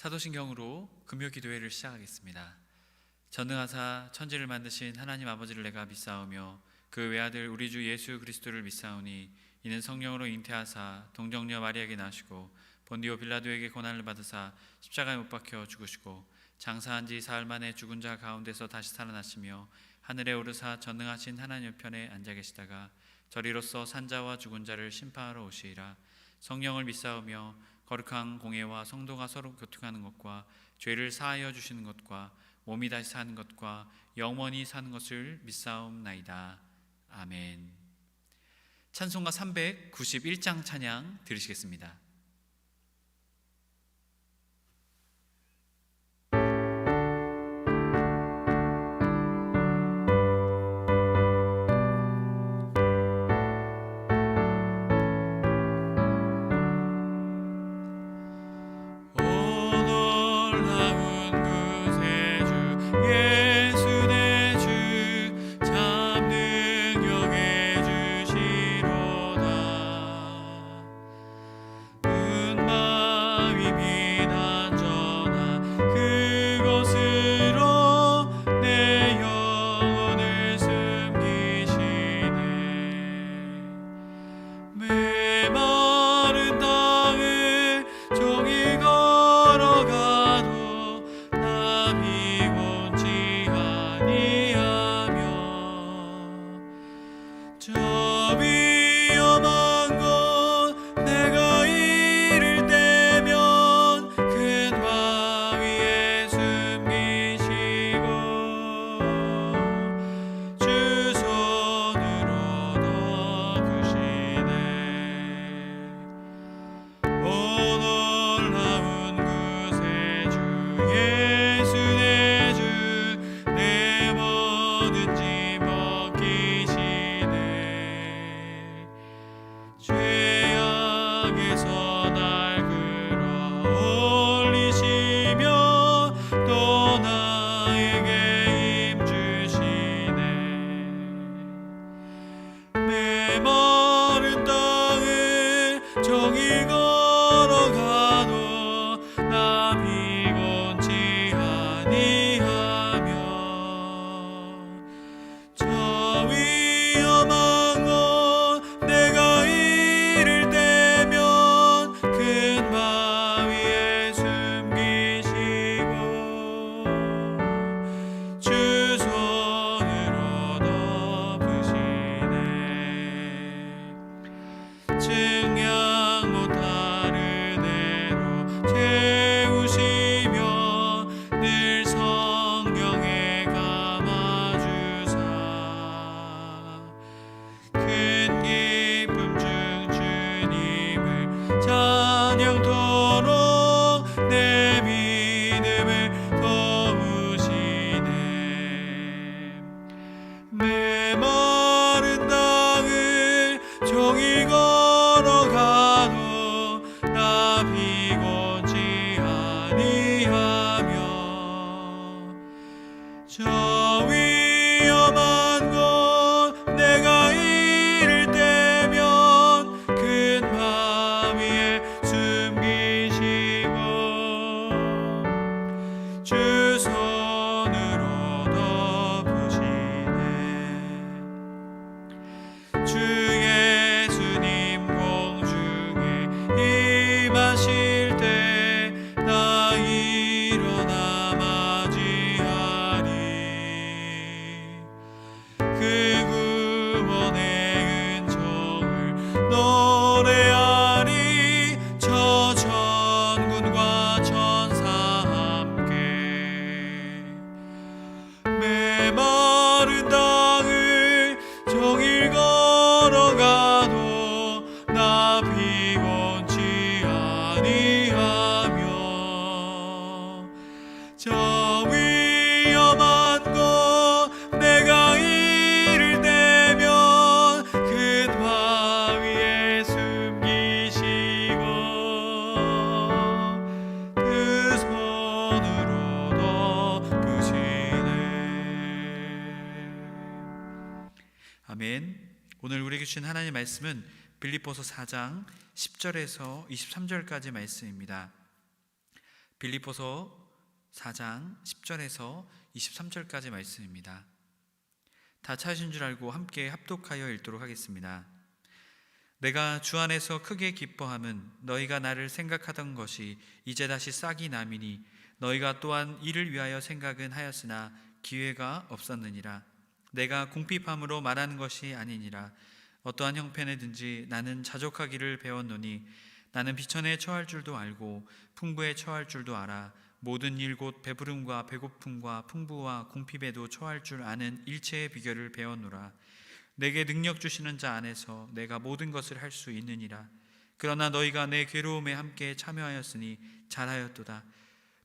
사도신경으로 금요 기도회를 시작하겠습니다. 전능하사 천지를 만드신 하나님 아버지를 내가 믿사오며 그 외아들 우리 주 예수 그리스도를 믿사오니 이는 성령으로 잉태하사 동정녀 마리아에게 나시고 본디오 빌라도에게 고난을 받으사 십자가에 못 박혀 죽으시고 장사한 지 사흘 만에 죽은 자 가운데서 다시 살아나시며 하늘에 오르사 전능하신 하나님 편에 앉아 계시다가 저리로서 산자와 죽은 자를 심판하러 오시리라. 성령을 믿사오며 거룩한 공예와 성도가 서로 교통하는 것과 죄를 사하여 주시는 것과 몸이 다시 사는 것과 영원히 사는 것을 믿사옵나이다. 아멘. 찬송가 391장 찬양 들으시겠습니다. 아멘. 오늘 우리에게 주신 하나님의 말씀은 빌립보서 4장 10절에서 23절까지 말씀입니다. 빌립보서 4장 10절에서 23절까지 말씀입니다. 다 찾으신 줄 알고 함께 합독하여 읽도록 하겠습니다. 내가 주 안에서 크게 기뻐함은 너희가 나를 생각하던 것이 이제 다시 싹이 나미니 너희가 또한 이를 위하여 생각은 하였으나 기회가 없었느니라. 내가 궁핍함으로 말하는 것이 아니니라. 어떠한 형편에든지 나는 자족하기를 배웠노니 나는 비천에 처할 줄도 알고 풍부에 처할 줄도 알아. 모든 일 곧 배부름과 배고픔과 풍부와 궁핍에도 처할 줄 아는 일체의 비결을 배웠노라. 내게 능력 주시는 자 안에서 내가 모든 것을 할 수 있느니라. 그러나 너희가 내 괴로움에 함께 참여하였으니 잘하였도다.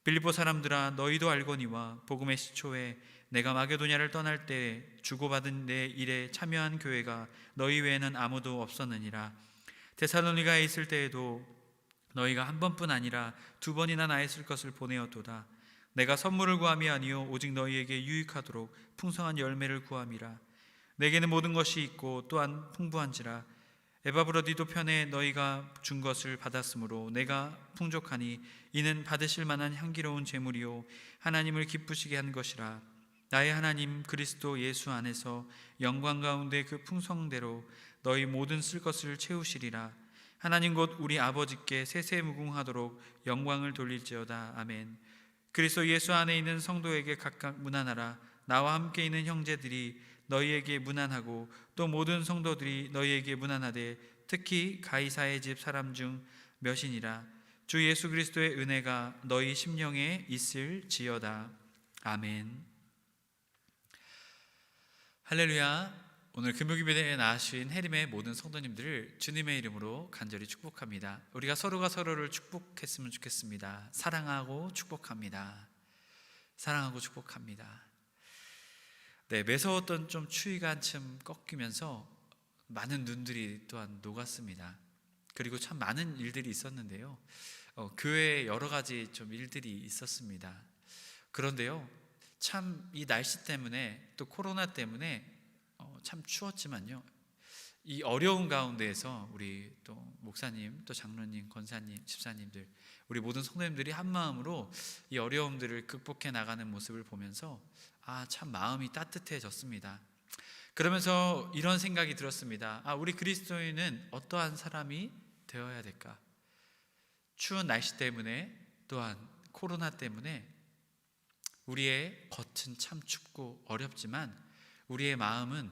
빌립보 사람들아, 너희도 알거니와 복음의 시초에 내가 마게도냐를 떠날 때 주고받은 내 일에 참여한 교회가 너희 외에는 아무도 없었느니라. 데살로니가에 있을 때에도 너희가 한 번뿐 아니라 두 번이나 나의 쓸 것을 보내었도다. 내가 선물을 구함이 아니요 오직 너희에게 유익하도록 풍성한 열매를 구함이라. 내게는 모든 것이 있고 또한 풍부한지라. 에바브로디도 편에 너희가 준 것을 받았으므로 내가 풍족하니 이는 받으실 만한 향기로운 제물이요 하나님을 기쁘시게 한 것이라. 나의 하나님 그리스도 예수 안에서 영광 가운데 그 풍성대로 너희 모든 쓸 것을 채우시리라. 하나님 곧 우리 아버지께 세세무궁하도록 영광을 돌릴지어다. 아멘. 그리스도 예수 안에 있는 성도에게 각각 문안하라. 나와 함께 있는 형제들이 너희에게 문안하고 또 모든 성도들이 너희에게 문안하되 특히 가이사의 집 사람 중 몇이니라. 주 예수 그리스도의 은혜가 너희 심령에 있을지어다. 아멘. 할렐루야. 오늘 금요기도에 나으신 해림의 모든 성도님들을 주님의 이름으로 간절히 축복합니다. 우리가 서로가 서로를 축복했으면 좋겠습니다. 사랑하고 축복합니다. 사랑하고 축복합니다. 네, 매서웠던 좀 추위가 한참 꺾이면서 많은 눈들이 또한 녹았습니다. 그리고 참 많은 일들이 있었는데요. 교회에 여러 가지 좀 일들이 있었습니다. 그런데요, 참 이 날씨 때문에 또 코로나 때문에 참 추웠지만요, 이 어려운 가운데에서 우리 또 목사님, 또 장로님, 권사님, 집사님들, 우리 모든 성도님들이 한 마음으로 이 어려움들을 극복해 나가는 모습을 보면서 참 마음이 따뜻해졌습니다. 그러면서 이런 생각이 들었습니다. 우리 그리스도인은 어떠한 사람이 되어야 될까? 추운 날씨 때문에 또한 코로나 때문에 우리의 겉은 참 춥고 어렵지만 우리의 마음은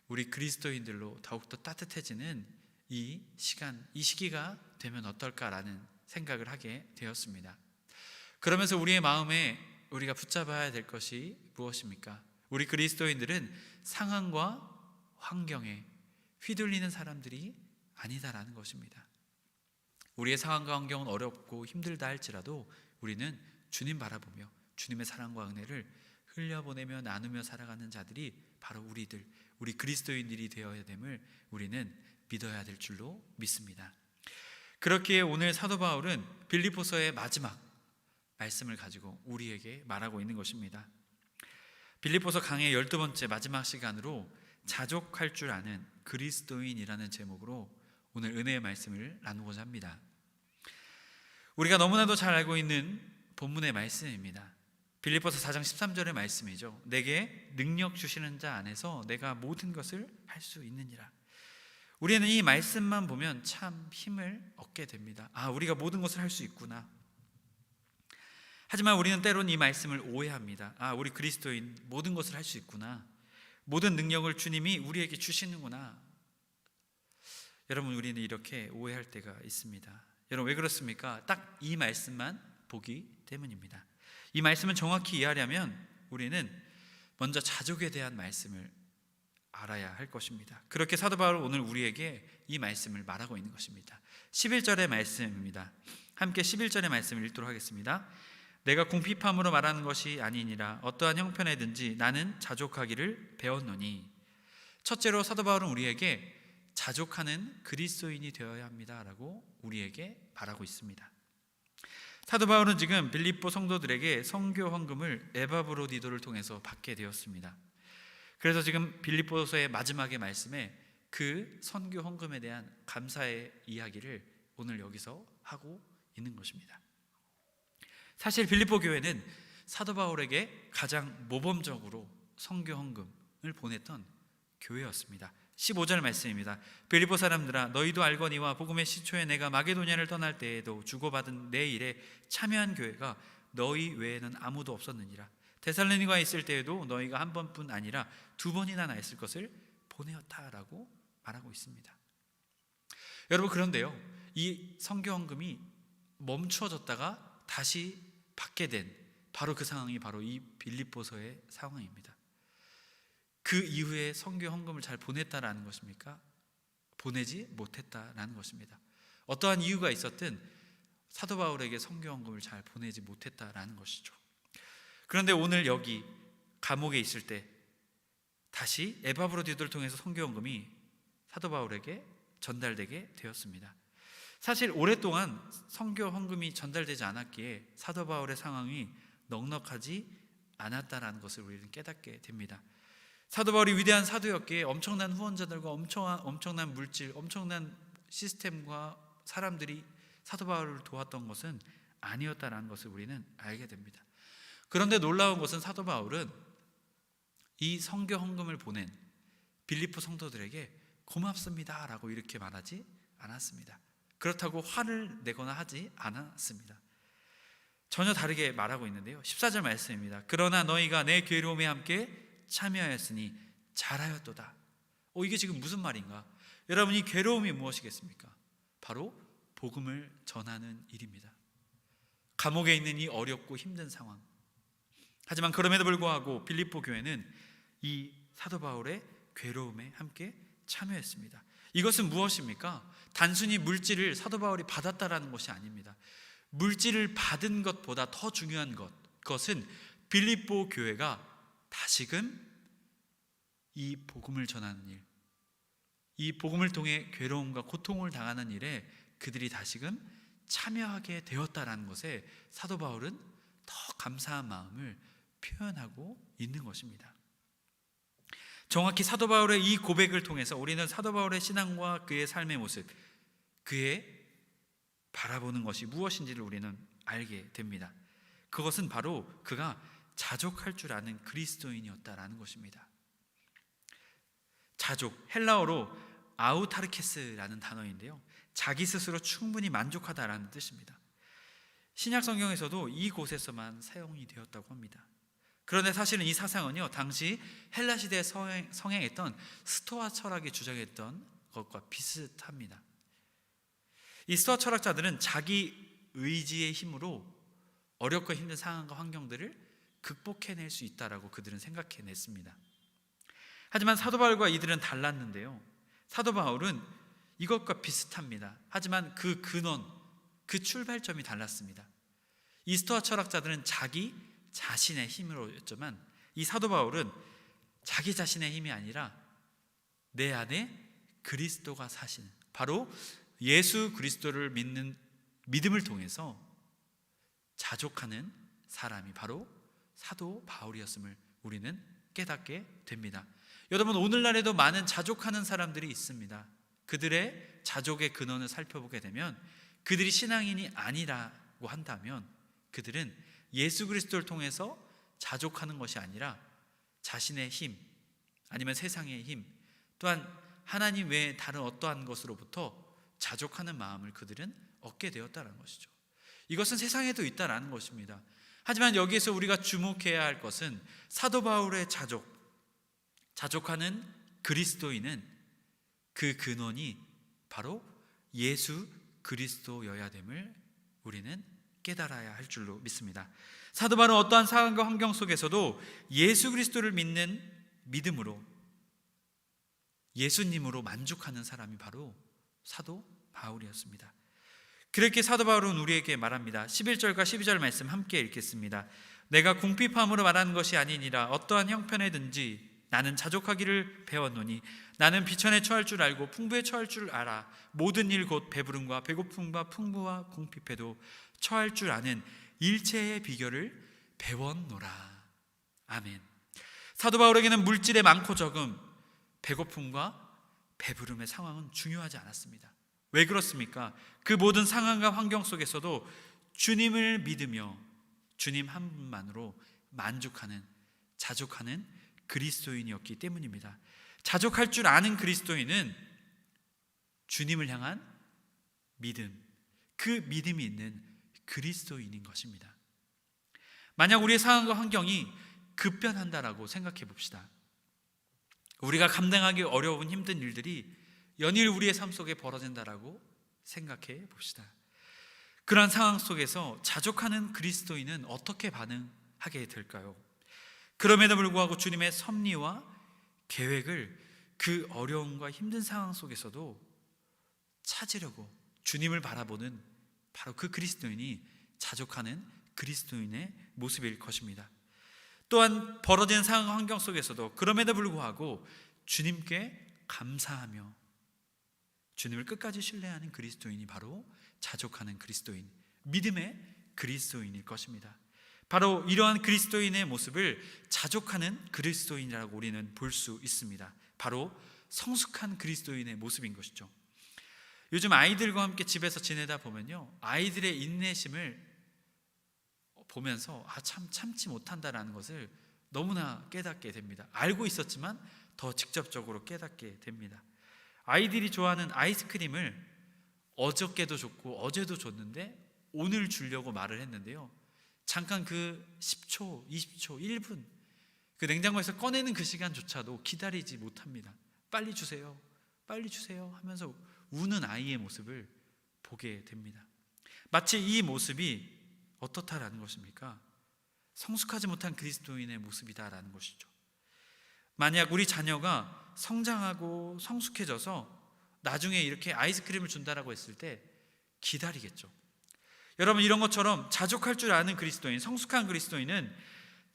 우리 그리스도인들로 더욱더 따뜻해지는 이 시기가 되면 어떨까라는 생각을 하게 되었습니다. 그러면서 우리의 마음에 우리가 붙잡아야 될 것이 무엇입니까? 우리 그리스도인들은 상황과 환경에 휘둘리는 사람들이 아니다라는 것입니다. 우리의 상황과 환경은 어렵고 힘들다 할지라도 우리는 주님 바라보며 주님의 사랑과 은혜를 흘려보내며 나누며 살아가는 자들이 바로 우리 그리스도인들이 되어야 됨을 우리는 믿어야 될 줄로 믿습니다. 그렇기에 오늘 사도 바울은 빌립보서의 마지막 말씀을 가지고 우리에게 말하고 있는 것입니다. 빌립보서 강의 12번째 마지막 시간으로 자족할 줄 아는 그리스도인이라는 제목으로 오늘 은혜의 말씀을 나누고자 합니다. 우리가 너무나도 잘 알고 있는 본문의 말씀입니다. 빌립보서 4장 13절의 말씀이죠. 내게 능력 주시는 자 안에서 내가 모든 것을 할 수 있느니라. 우리는 이 말씀만 보면 참 힘을 얻게 됩니다. 우리가 모든 것을 할 수 있구나. 하지만 우리는 때로는 이 말씀을 오해합니다. 우리 그리스도인 모든 것을 할 수 있구나. 모든 능력을 주님이 우리에게 주시는구나. 여러분, 우리는 이렇게 오해할 때가 있습니다. 여러분, 왜 그렇습니까? 딱 이 말씀만 보기 때문입니다. 이 말씀을 정확히 이해하려면 우리는 먼저 자족에 대한 말씀을 알아야 할 것입니다. 그렇게 사도 바울은 오늘 우리에게 이 말씀을 말하고 있는 것입니다. 11절의 말씀입니다. 함께 11절의 말씀을 읽도록 하겠습니다. 내가 궁핍함으로 말하는 것이 아니니라. 어떠한 형편에든지 나는 자족하기를 배웠노니. 첫째로 사도 바울은 우리에게 자족하는 그리스도인이 되어야 합니다라고 우리에게 말하고 있습니다. 사도 바울은 지금 빌립보 성도들에게 선교 헌금을 에바브로디도를 통해서 받게 되었습니다. 그래서 지금 빌립보서의 마지막의 말씀에 그 선교 헌금에 대한 감사의 이야기를 오늘 여기서 하고 있는 것입니다. 사실 빌립보 교회는 사도 바울에게 가장 모범적으로 선교 헌금을 보냈던 교회였습니다. 15절 말씀입니다. 빌립보 사람들아, 너희도 알거니와 복음의 시초에 내가 마게도냐를 떠날 때에도 주고받은 내 일에 참여한 교회가 너희 외에는 아무도 없었느니라. 데살로니가에 있을 때에도 너희가 한 번뿐 아니라 두 번이나 나 있을 것을 보내었다라고 말하고 있습니다. 여러분, 그런데요, 이 선교 헌금이 멈추어졌다가 다시 받게 된 바로 그 상황이 바로 이 빌립보서의 상황입니다. 그 이후에 선교 헌금을 잘 보냈다라는 것입니까? 보내지 못했다라는 것입니다. 어떠한 이유가 있었든 사도 바울에게 선교 헌금을 잘 보내지 못했다라는 것이죠. 그런데 오늘 여기 감옥에 있을 때 다시 에바브로디도를 통해서 선교 헌금이 사도 바울에게 전달되게 되었습니다. 사실 오랫동안 선교 헌금이 전달되지 않았기에 사도 바울의 상황이 넉넉하지 않았다라는 것을 우리는 깨닫게 됩니다. 사도 바울이 위대한 사도였기에 엄청난 후원자들과 엄청난 물질, 엄청난 시스템과 사람들이 사도 바울을 도왔던 것은 아니었다라는 것을 우리는 알게 됩니다. 그런데 놀라운 것은 사도 바울은 이 선교 헌금을 보낸 빌립보 성도들에게 고맙습니다 라고 이렇게 말하지 않았습니다. 그렇다고 화를 내거나 하지 않았습니다. 전혀 다르게 말하고 있는데요, 14절 말씀입니다. 그러나 너희가 내 괴로움에 함께 참여하였으니 잘하였도다. 이게 지금 무슨 말인가? 여러분, 이 괴로움이 무엇이겠습니까? 바로 복음을 전하는 일입니다. 감옥에 있는 이 어렵고 힘든 상황, 하지만 그럼에도 불구하고 빌립보 교회는 이 사도 바울의 괴로움에 함께 참여했습니다. 이것은 무엇입니까? 단순히 물질을 사도 바울이 받았다라는 것이 아닙니다. 물질을 받은 것보다 더 중요한 그것은 빌립보 교회가 다시금 이 복음을 전하는 일, 이 복음을 통해 괴로움과 고통을 당하는 일에 그들이 다시금 참여하게 되었다라는 것에 사도 바울은 더 감사한 마음을 표현하고 있는 것입니다. 정확히 사도 바울의 이 고백을 통해서 우리는 사도 바울의 신앙과 그의 삶의 모습, 그의 바라보는 것이 무엇인지를 우리는 알게 됩니다. 그것은 바로 그가 자족할 줄 아는 그리스도인이었다라는 것입니다. 자족, 헬라어로 아우타르케스라는 단어인데요, 자기 스스로 충분히 만족하다라는 뜻입니다. 신약 성경에서도 이곳에서만 사용이 되었다고 합니다. 그런데 사실은 이 사상은요, 당시 헬라 시대에 성행했던 스토아 철학이 주장했던 것과 비슷합니다. 이 스토아 철학자들은 자기 의지의 힘으로 어렵고 힘든 상황과 환경들을 극복해낼 수 있다라고 그들은 생각해냈습니다. 하지만 사도 바울과 이들은 달랐는데요, 사도 바울은 이것과 비슷합니다. 하지만 그 근원, 그 출발점이 달랐습니다. 이 스토아 철학자들은 자기 자신의 힘으로였지만 이 사도 바울은 자기 자신의 힘이 아니라 내 안에 그리스도가 사시는, 바로 예수 그리스도를 믿는 믿음을 통해서 자족하는 사람이 바로 사도 바울이었음을 우리는 깨닫게 됩니다. 여러분, 오늘날에도 많은 자족하는 사람들이 있습니다. 그들의 자족의 근원을 살펴보게 되면 그들이 신앙인이 아니라고 한다면 그들은 예수 그리스도를 통해서 자족하는 것이 아니라 자신의 힘, 아니면 세상의 힘, 또한 하나님 외에 다른 어떠한 것으로부터 자족하는 마음을 그들은 얻게 되었다는 것이죠. 이것은 세상에도 있다라는 것입니다. 하지만 여기에서 우리가 주목해야 할 것은 사도 바울의 자족하는 그리스도인은 그 근원이 바로 예수 그리스도여야 됨을 우리는 깨달아야 할 줄로 믿습니다. 사도 바울은 어떠한 상황과 환경 속에서도 예수 그리스도를 믿는 믿음으로, 예수님으로 만족하는 사람이 바로 사도 바울이었습니다. 그렇게 사도 바울은 우리에게 말합니다. 11절과 12절 말씀 함께 읽겠습니다. 내가 궁핍함으로 말하는 것이 아니니라. 어떠한 형편에든지 나는 자족하기를 배웠노니 나는 비천에 처할 줄 알고 풍부에 처할 줄 알아. 모든 일 곧 배부름과 배고픔과 풍부와 궁핍에도 처할 줄 아는 일체의 비결을 배웠노라. 아멘. 사도 바울에게는 물질의 많고 적음, 배고픔과 배부름의 상황은 중요하지 않았습니다. 왜 그렇습니까? 그 모든 상황과 환경 속에서도 주님을 믿으며 주님 한 분만으로 만족하는, 자족하는 그리스도인이었기 때문입니다. 자족할 줄 아는 그리스도인은 주님을 향한 믿음, 그 믿음이 있는 그리스도인인 것입니다. 만약 우리의 상황과 환경이 급변한다라고 생각해 봅시다. 우리가 감당하기 어려운 힘든 일들이 연일 우리의 삶 속에 벌어진다라고 생각해 봅시다. 그런 상황 속에서 자족하는 그리스도인은 어떻게 반응하게 될까요? 그럼에도 불구하고 주님의 섭리와 계획을 그 어려움과 힘든 상황 속에서도 찾으려고 주님을 바라보는 바로 그 그리스도인이 자족하는 그리스도인의 모습일 것입니다. 또한 벌어진 상황 환경 속에서도 그럼에도 불구하고 주님께 감사하며 주님을 끝까지 신뢰하는 그리스도인이 바로 자족하는 그리스도인, 믿음의 그리스도인일 것입니다. 바로 이러한 그리스도인의 모습을 자족하는 그리스도인이라고 우리는 볼 수 있습니다. 바로 성숙한 그리스도인의 모습인 것이죠. 요즘 아이들과 함께 집에서 지내다 보면요, 아이들의 인내심을 보면서 참 참지 못한다라는 것을 너무나 깨닫게 됩니다. 알고 있었지만 더 직접적으로 깨닫게 됩니다. 아이들이 좋아하는 아이스크림을 어저께도 줬고 어제도 줬는데 오늘 주려고 말을 했는데요, 잠깐 그 10초, 20초, 1분 그 냉장고에서 꺼내는 그 시간조차도 기다리지 못합니다. 빨리 주세요, 빨리 주세요 하면서 우는 아이의 모습을 보게 됩니다. 마치 이 모습이 어떻다라는 것입니까? 성숙하지 못한 그리스도인의 모습이다라는 것이죠. 만약 우리 자녀가 성장하고 성숙해져서 나중에 이렇게 아이스크림을 준다라고 했을 때 기다리겠죠. 여러분, 이런 것처럼 자족할 줄 아는 그리스도인, 성숙한 그리스도인은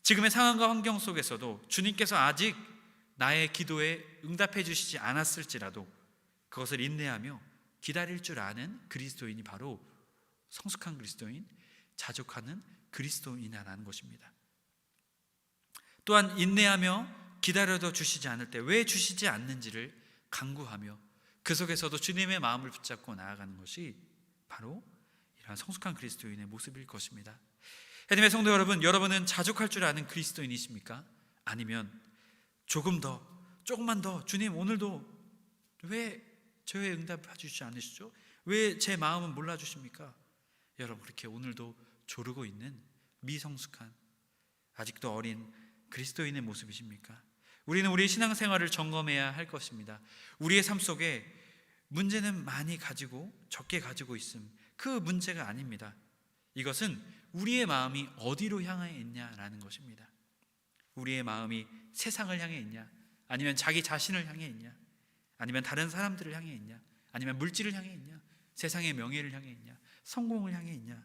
지금의 상황과 환경 속에서도 주님께서 아직 나의 기도에 응답해 주시지 않았을지라도 그것을 인내하며 기다릴 줄 아는 그리스도인이 바로 성숙한 그리스도인, 자족하는 그리스도인이라는 것입니다. 또한 인내하며 기다려도 주시지 않을 때 왜 주시지 않는지를 간구하며 그 속에서도 주님의 마음을 붙잡고 나아가는 것이 바로 이러한 성숙한 그리스도인의 모습일 것입니다. 하나님의 성도 여러분, 여러분은 자족할 줄 아는 그리스도인이십니까? 아니면 조금만 더 주님 오늘도 왜 저의 응답해 주시지 않으시죠? 왜 제 마음은 몰라주십니까? 여러분, 그렇게 오늘도 조르고 있는 미성숙한, 아직도 어린 그리스도인의 모습이십니까? 우리는 우리의 신앙생활을 점검해야 할 것입니다. 우리의 삶 속에 문제는 많이 가지고 적게 가지고 있음, 그 문제가 아닙니다. 이것은 우리의 마음이 어디로 향해 있냐라는 것입니다. 우리의 마음이 세상을 향해 있냐, 아니면 자기 자신을 향해 있냐, 아니면 다른 사람들을 향해 있냐, 아니면 물질을 향해 있냐, 세상의 명예를 향해 있냐, 성공을 향해 있냐.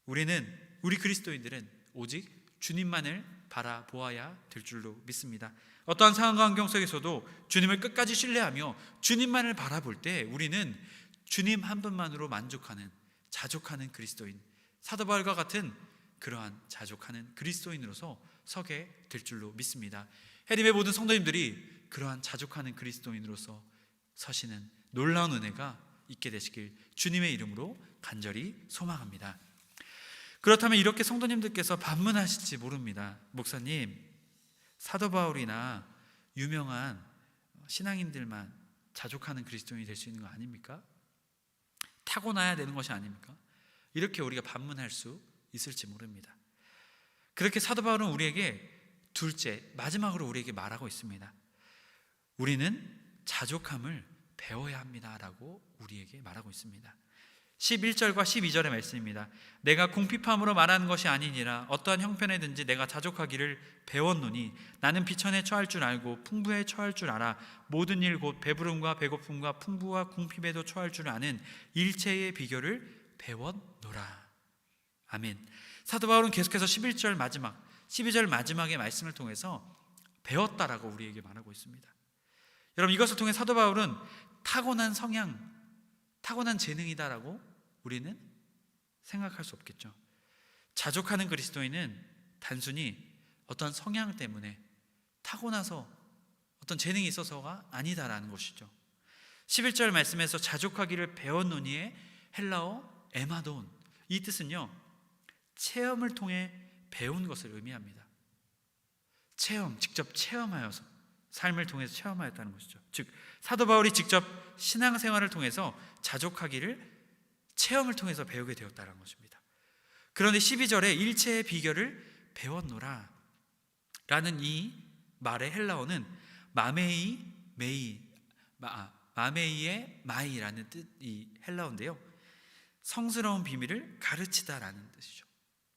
우리 그리스도인들은 오직 주님만을 바라보아야 될 줄로 믿습니다. 어떠한 상황과 환경 속에서도 주님을 끝까지 신뢰하며 주님만을 바라볼 때 우리는 주님 한 분만으로 만족하는, 자족하는 그리스도인, 사도 바울과 같은 그러한 자족하는 그리스도인으로서 서게 될 줄로 믿습니다. 해림의 모든 성도님들이 그러한 자족하는 그리스도인으로서 서시는 놀라운 은혜가 있게 되시길 주님의 이름으로 간절히 소망합니다. 그렇다면 이렇게 성도님들께서 반문하실지 모릅니다. 목사님, 사도 바울이나 유명한 신앙인들만 자족하는 그리스도인이 될 수 있는 거 아닙니까? 타고나야 되는 것이 아닙니까? 이렇게 우리가 반문할 수 있을지 모릅니다. 그렇게 사도 바울은 우리에게 마지막으로 우리에게 말하고 있습니다. 우리는 자족함을 배워야 합니다라고 우리에게 말하고 있습니다. 11절과 12절의 말씀입니다. 내가 궁핍함으로 말하는 것이 아니니라. 어떠한 형편에든지 내가 자족하기를 배웠노니 나는 비천에 처할 줄 알고 풍부에 처할 줄 알아. 모든 일 곧 배부름과 배고픔과 풍부와 궁핍에도 처할 줄 아는 일체의 비결을 배웠노라. 아멘. 사도 바울은 계속해서 11절 마지막, 12절 마지막의 말씀을 통해서 배웠다라고 우리에게 말하고 있습니다. 여러분, 이것을 통해 사도 바울은 타고난 성향, 타고난 재능이다라고 우리는 생각할 수 없겠죠. 자족하는 그리스도인은 단순히 어떤 성향 때문에 타고나서 어떤 재능이 있어서가 아니다라는 것이죠. 11절 말씀에서 자족하기를 배웠노니의 헬라어 에마돈, 이 뜻은요, 체험을 통해 배운 것을 의미합니다. 직접 체험하여서, 삶을 통해서 체험하였다는 것이죠. 즉 사도 바울이 직접 신앙생활을 통해서 자족하기를 체험을 통해서 배우게 되었다는 것입니다. 그런데 12절에 일체의 비결을 배웠노라 라는 이 말의 헬라어는 마메이의 마이라는 뜻이 헬라어인데요, 성스러운 비밀을 가르치다라는 뜻이죠.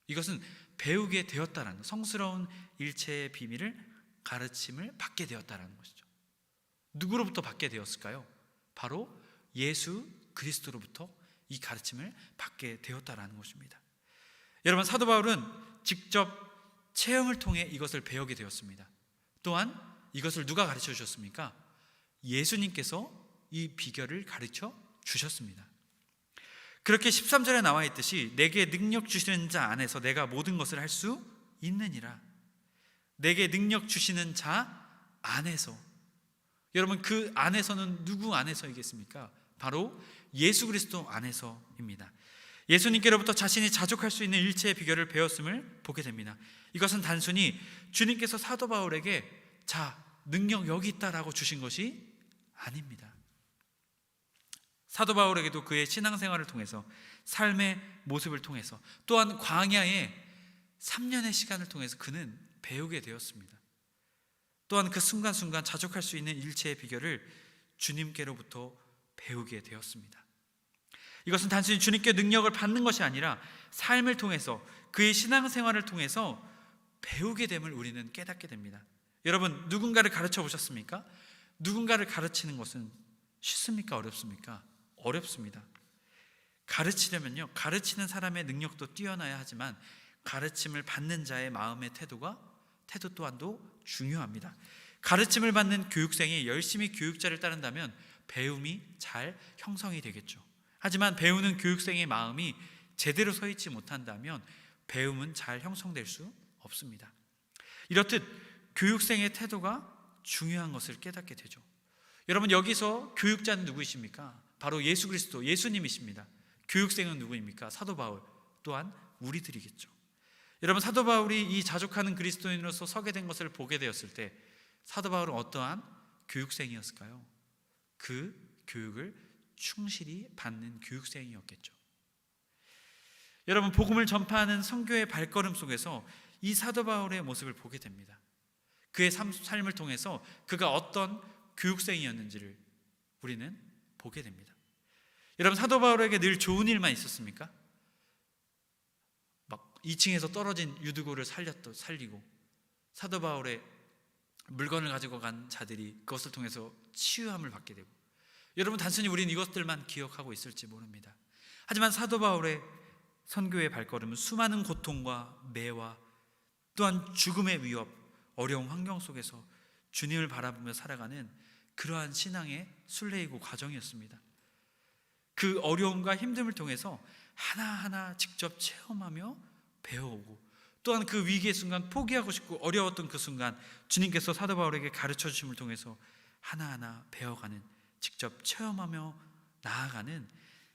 이것은 배우게 되었다라는, 성스러운 일체의 비밀을 가르침을 받게 되었다라는 것이죠. 누구로부터 받게 되었을까요? 바로 예수 그리스도로부터 이 가르침을 받게 되었다라는 것입니다. 여러분, 사도 바울은 직접 체험을 통해 이것을 배우게 되었습니다. 또한 이것을 누가 가르쳐 주셨습니까? 예수님께서 이 비결을 가르쳐 주셨습니다. 그렇게 13절에 나와 있듯이 내게 능력 주시는 자 안에서 내가 모든 것을 할 수 있느니라. 내게 능력 주시는 자 안에서, 여러분 그 안에서는 누구 안에서이겠습니까? 바로 예수 그리스도 안에서입니다. 예수님께로부터 자신이 자족할 수 있는 일체의 비결을 배웠음을 보게 됩니다. 이것은 단순히 주님께서 사도 바울에게 자, 능력 여기 있다라고 주신 것이 아닙니다. 사도 바울에게도 그의 신앙생활을 통해서, 삶의 모습을 통해서, 또한 광야의 3년의 시간을 통해서 그는 배우게 되었습니다. 또한 그 순간순간 자족할 수 있는 일체의 비결을 주님께로부터 배우게 되었습니다. 이것은 단순히 주님께 능력을 받는 것이 아니라 삶을 통해서, 그의 신앙생활을 통해서 배우게 됨을 우리는 깨닫게 됩니다. 여러분, 누군가를 가르쳐 보셨습니까? 누군가를 가르치는 것은 쉽습니까? 어렵습니까? 어렵습니다. 가르치려면요, 가르치는 사람의 능력도 뛰어나야 하지만 가르침을 받는 자의 마음의 태도 또한도 중요합니다. 가르침을 받는 교육생이 열심히 교육자를 따른다면 배움이 잘 형성이 되겠죠. 하지만 배우는 교육생의 마음이 제대로 서 있지 못한다면 배움은 잘 형성될 수 없습니다. 이렇듯 교육생의 태도가 중요한 것을 깨닫게 되죠. 여러분, 여기서 교육자는 누구이십니까? 바로 예수 그리스도, 예수님이십니다. 교육생은 누구입니까? 사도 바울, 또한 우리들이겠죠. 여러분, 사도 바울이 이 자족하는 그리스도인으로서 서게 된 것을 보게 되었을 때 사도 바울은 어떠한 교육생이었을까요? 그 교육을 충실히 받는 교육생이었겠죠. 여러분, 복음을 전파하는 선교의 발걸음 속에서 이 사도 바울의 모습을 보게 됩니다. 그의 삶을 통해서 그가 어떤 교육생이었는지를 우리는 보게 됩니다. 여러분, 사도 바울에게 늘 좋은 일만 있었습니까? 막 2층에서 떨어진 유두고를 살리고, 사도 바울의 물건을 가지고 간 자들이 그것을 통해서 치유함을 받게 되고, 여러분, 단순히 우리는 이것들만 기억하고 있을지 모릅니다. 하지만 사도 바울의 선교의 발걸음은 수많은 고통과 매와 또한 죽음의 위협, 어려운 환경 속에서 주님을 바라보며 살아가는 그러한 신앙의 순례이고 과정이었습니다. 그 어려움과 힘듦을 통해서 하나하나 직접 체험하며 배워오고, 또한 그 위기의 순간, 포기하고 싶고 어려웠던 그 순간 주님께서 사도 바울에게 가르쳐 주심을 통해서 하나하나 배워가는, 직접 체험하며 나아가는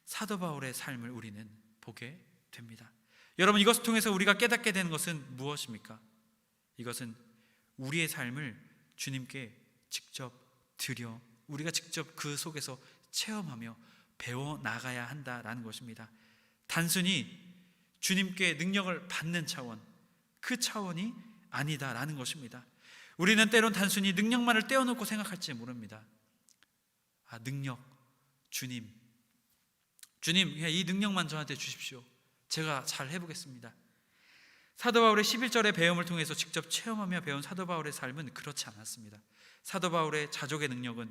사도 바울의 삶을 우리는 보게 됩니다. 여러분, 이것을 통해서 우리가 깨닫게 되는 것은 무엇입니까? 이것은 우리의 삶을 주님께 직접 드려 우리가 직접 그 속에서 체험하며 배워 나가야 한다라는 것입니다. 단순히 주님께 능력을 받는 차원, 그 차원이 아니다라는 것입니다. 우리는 때론 단순히 능력만을 떼어놓고 생각할지 모릅니다. 능력, 주님, 그냥 이 능력만 저한테 주십시오. 제가 잘 해보겠습니다. 사도 바울의 11절의 배움을 통해서 직접 체험하며 배운 사도 바울의 삶은 그렇지 않았습니다. 사도 바울의 자족의 능력은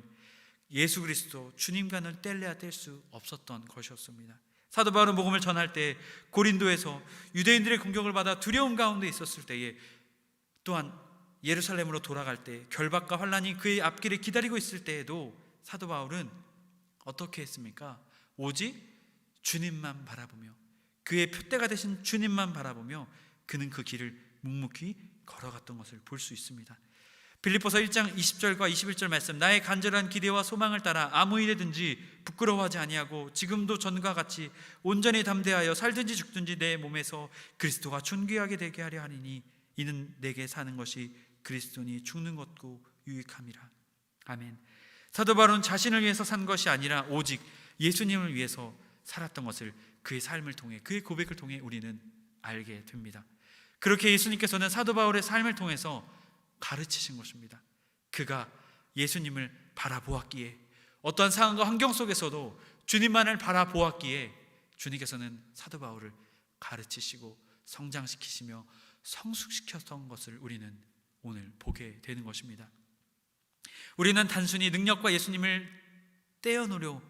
예수 그리스도, 주님과는 뗄래야 뗄 수 없었던 것이었습니다. 사도 바울은 복음을 전할 때 고린도에서 유대인들의 공격을 받아 두려움 가운데 있었을 때에, 또한 예루살렘으로 돌아갈 때 결박과 환란이 그의 앞길을 기다리고 있을 때에도 사도 바울은 어떻게 했습니까? 오직 주님만 바라보며, 그의 표대가 되신 주님만 바라보며 그는 그 길을 묵묵히 걸어갔던 것을 볼 수 있습니다. 빌립보서 1장 20절과 21절 말씀, 나의 간절한 기대와 소망을 따라 아무 일에든지 부끄러워하지 아니하고 지금도 전과 같이 온전히 담대하여 살든지 죽든지 내 몸에서 그리스도가 존귀하게 되게 하려 하니니 이는 내게 사는 것이 그리스도니 죽는 것도 유익함이라. 아멘. 사도 바울은 자신을 위해서 산 것이 아니라 오직 예수님을 위해서 살았던 것을 그의 삶을 통해, 그의 고백을 통해 우리는 알게 됩니다. 그렇게 예수님께서는 사도 바울의 삶을 통해서 가르치신 것입니다. 그가 예수님을 바라보았기에, 어떠한 상황과 환경 속에서도 주님만을 바라보았기에 주님께서는 사도 바울을 가르치시고 성장시키시며 성숙시켰던 것을 우리는 오늘 보게 되는 것입니다. 우리는 단순히 능력과 예수님을 떼어놓으려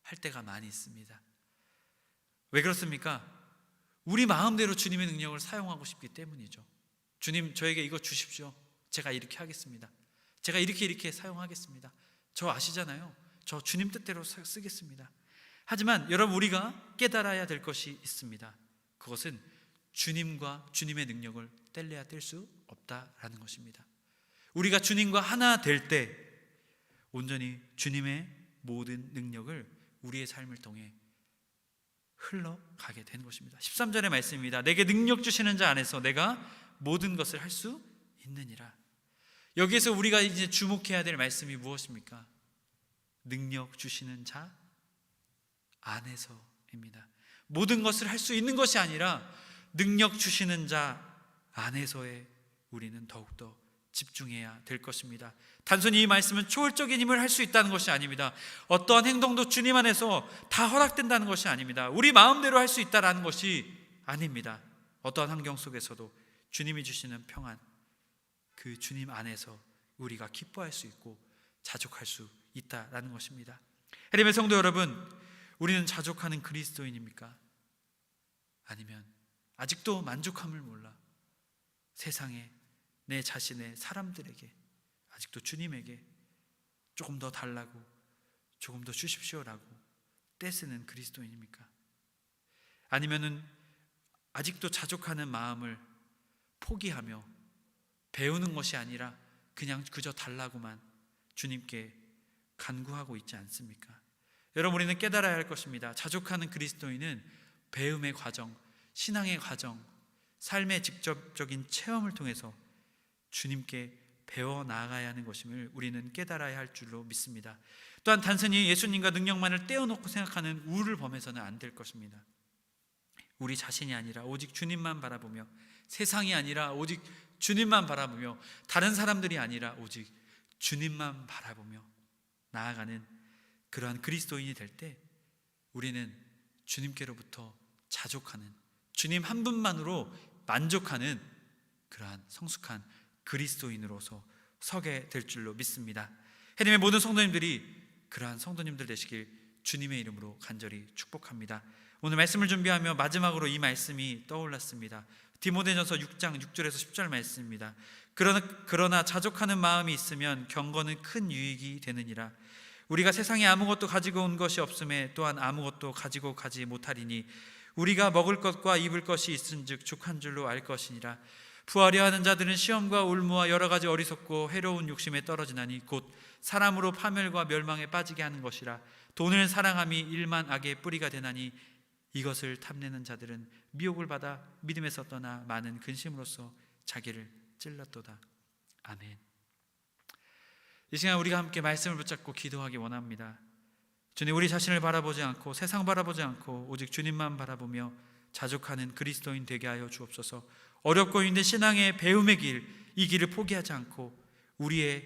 할 때가 많이 있습니다. 왜 그렇습니까? 우리 마음대로 주님의 능력을 사용하고 싶기 때문이죠. 주님, 저에게 이거 주십시오. 제가 이렇게 하겠습니다. 제가 이렇게 사용하겠습니다. 저 아시잖아요. 저 주님 뜻대로 쓰겠습니다. 하지만 여러분, 우리가 깨달아야 될 것이 있습니다. 그것은 주님과 주님의 능력을 뗄래야 뗄 수 없다라는 것입니다. 우리가 주님과 하나 될 때 온전히 주님의 모든 능력을 우리의 삶을 통해 흘러가게 되는 것입니다. 13절의 말씀입니다. 내게 능력 주시는 자 안에서 내가 모든 것을 할 수 있느니라. 여기에서 우리가 이제 주목해야 될 말씀이 무엇입니까? 능력 주시는 자 안에서입니다. 모든 것을 할 수 있는 것이 아니라 능력 주시는 자 안에서에 우리는 더욱더 집중해야 될 것입니다. 단순히 이 말씀은 초월적인 힘을 할 수 있다는 것이 아닙니다. 어떠한 행동도 주님 안에서 다 허락된다는 것이 아닙니다. 우리 마음대로 할 수 있다는 것이 아닙니다. 어떠한 환경 속에서도 주님이 주시는 평안, 그 주님 안에서 우리가 기뻐할 수 있고 자족할 수 있다라는 것입니다. 하나님의 성도 여러분, 우리는 자족하는 그리스도인입니까? 아니면 아직도 만족함을 몰라 세상에, 내 자신의 사람들에게, 아직도 주님에게 조금 더 달라고, 조금 더 주십시오라고 떼쓰는 그리스도인입니까? 아니면은 아직도 자족하는 마음을 포기하며 배우는 것이 아니라 그냥 그저 달라고만 주님께 간구하고 있지 않습니까? 여러분, 우리는 깨달아야 할 것입니다. 자족하는 그리스도인은 배움의 과정, 신앙의 과정, 삶의 직접적인 체험을 통해서 주님께 배워 나아가야 하는 것임을 우리는 깨달아야 할 줄로 믿습니다. 또한 단순히 예수님과 능력만을 떼어놓고 생각하는 우를 범해서는 안 될 것입니다. 우리 자신이 아니라 오직 주님만 바라보며, 세상이 아니라 오직 주님만 바라보며, 다른 사람들이 아니라 오직 주님만 바라보며 나아가는 그러한 그리스도인이 될 때 우리는 주님께로부터 자족하는, 주님 한 분만으로 만족하는 그러한 성숙한 그리스도인으로서 서게 될 줄로 믿습니다. 하나님의 모든 성도님들이 그러한 성도님들 되시길 주님의 이름으로 간절히 축복합니다. 오늘 말씀을 준비하며 마지막으로 이 말씀이 떠올랐습니다. 디모데전서 6장 6절에서 10절 말씀입니다. 그러나 자족하는 마음이 있으면 경건은 큰 유익이 되느니라. 우리가 세상에 아무것도 가지고 온 것이 없음에 또한 아무것도 가지고 가지 못하리니 우리가 먹을 것과 입을 것이 있은즉 족한 줄로 알 것이니라. 부하려 하는 자들은 시험과 올무와 여러 가지 어리석고 해로운 욕심에 떨어지나니 곧 사람으로 파멸과 멸망에 빠지게 하는 것이라. 돈을 사랑함이 일만 악의 뿌리가 되나니 이것을 탐내는 자들은 미혹을 받아 믿음에서 떠나 많은 근심으로써 자기를 찔렀도다. 아멘. 이 시간 우리가 함께 말씀을 붙잡고 기도하기 원합니다. 주님, 우리 자신을 바라보지 않고 세상 바라보지 않고 오직 주님만 바라보며 자족하는 그리스도인 되게 하여 주옵소서. 어렵고 힘든 신앙의 배움의 길, 이 길을 포기하지 않고 우리의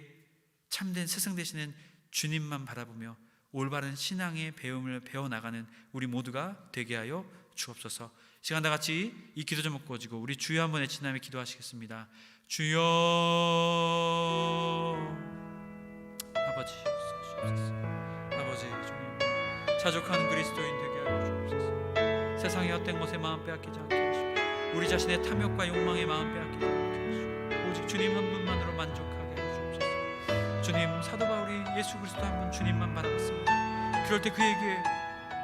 참된 스승 되시는 주님만 바라보며 올바른 신앙의 배움을 배워나가는 우리 모두가 되게 하여 주옵소서. 시간 다 같이 이 기도 제목 가지고 우리 주여 한번 외치며 기도하시겠습니다. 주여. 아버지, 아버지, 주님, 자족하는 그리스도인 되게 하여 주옵소서. 세상의 헛된 것에 마음 빼앗기지 않게 하시고 우리 자신의 탐욕과 욕망의 마음 빼앗기지 않게 하시고 오직 주님 한 분만으로 만족하게 하여 주옵소서. 주님, 사도 바울이 예수 그리스도 한 분 주님만 바라봤습니다. 그럴 때 그에게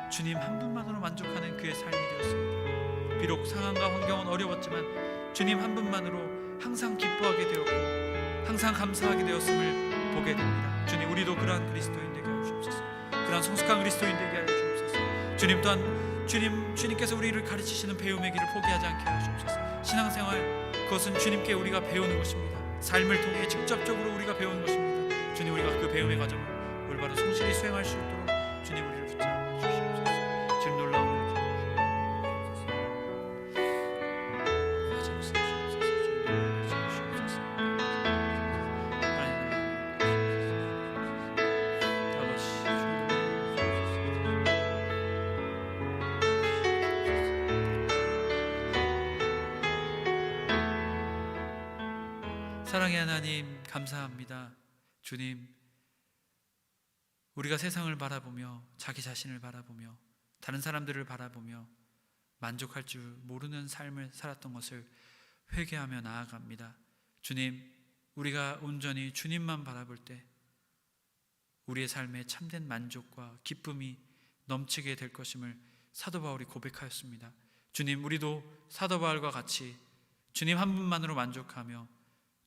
주님 한 분만으로 만족하는 그의 삶이 되었습니다. 비록 상황과 환경은 어려웠지만 주님 한 분만으로 항상 기뻐하게 되었고 항상 감사하게 되었음을 보게 됩니다. 주님, 우리도 그러한 그리스도인 되게 하여 주옵소서. 그러한 성숙한 그리스도인 되게 하여 주옵소서. 주님 또한 주님께서 우리를 가르치시는 배움의 길을 포기하지 않게 하여 주옵소서. 신앙생활, 그것은 주님께 우리가 배우는 것입니다. 삶을 통해 직접적으로 우리가 배우는 것입니다. 주님, 우리가 그 배움의 과정을 올바로 성실히 수행할 수 있도록 주님 우리를 붙잡아 주시옵소서. 주님, 놀라운 일을 주옵소서. 사랑의 하나님, 감사합니다. 주님, 우리가 세상을 바라보며 자기 자신을 바라보며 다른 사람들을 바라보며 만족할 줄 모르는 삶을 살았던 것을 회개하며 나아갑니다. 주님, 우리가 온전히 주님만 바라볼 때 우리의 삶에 참된 만족과 기쁨이 넘치게 될 것임을 사도 바울이 고백하였습니다. 주님, 우리도 사도 바울과 같이 주님 한 분만으로 만족하며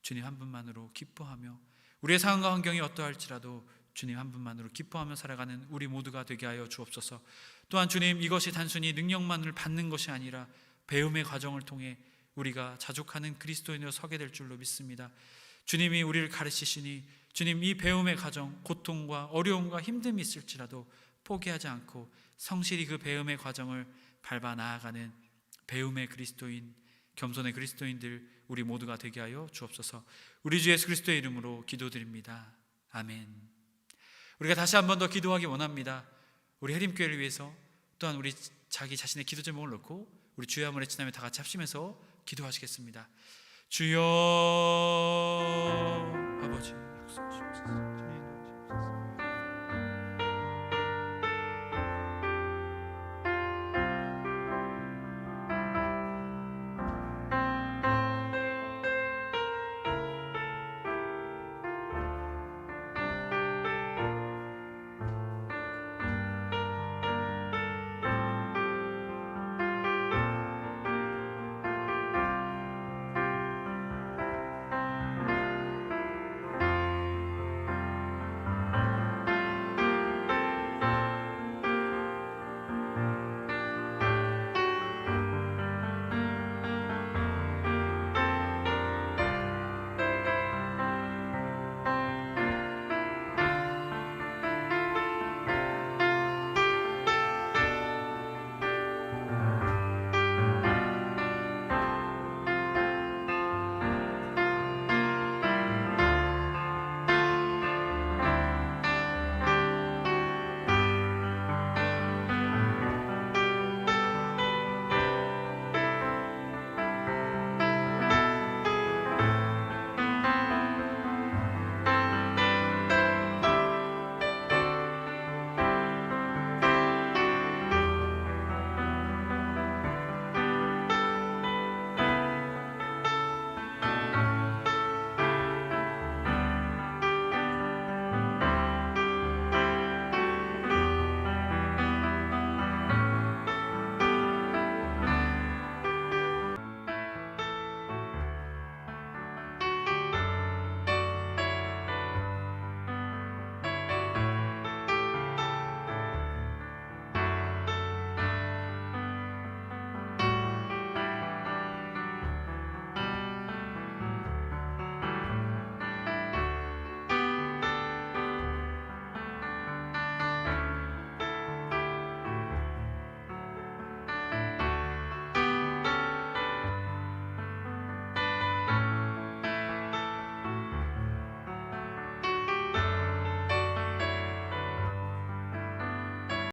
주님 한 분만으로 기뻐하며 우리의 상황과 환경이 어떠할지라도 주님 한 분만으로 기뻐하며 살아가는 우리 모두가 되게 하여 주옵소서. 또한 주님, 이것이 단순히 능력만을 받는 것이 아니라 배움의 과정을 통해 우리가 자족하는 그리스도인으로 서게 될 줄로 믿습니다. 주님이 우리를 가르치시니 주님, 이 배움의 과정, 고통과 어려움과 힘듦이 있을지라도 포기하지 않고 성실히 그 배움의 과정을 밟아 나아가는 배움의 그리스도인, 겸손의 그리스도인들 우리 모두가 되게 하여 주옵소서. 우리 주 예수 그리스도의 이름으로 기도드립니다. 아멘. 우리가 다시 한 번 더 기도하기 원합니다. 우리 해림교회를 위해서, 또한 우리 자기 자신의 기도 제목을 놓고 우리 주여 한번 외치며 다 같이 합심해서 기도하시겠습니다. 주여, 아버지, 역사하시옵소서.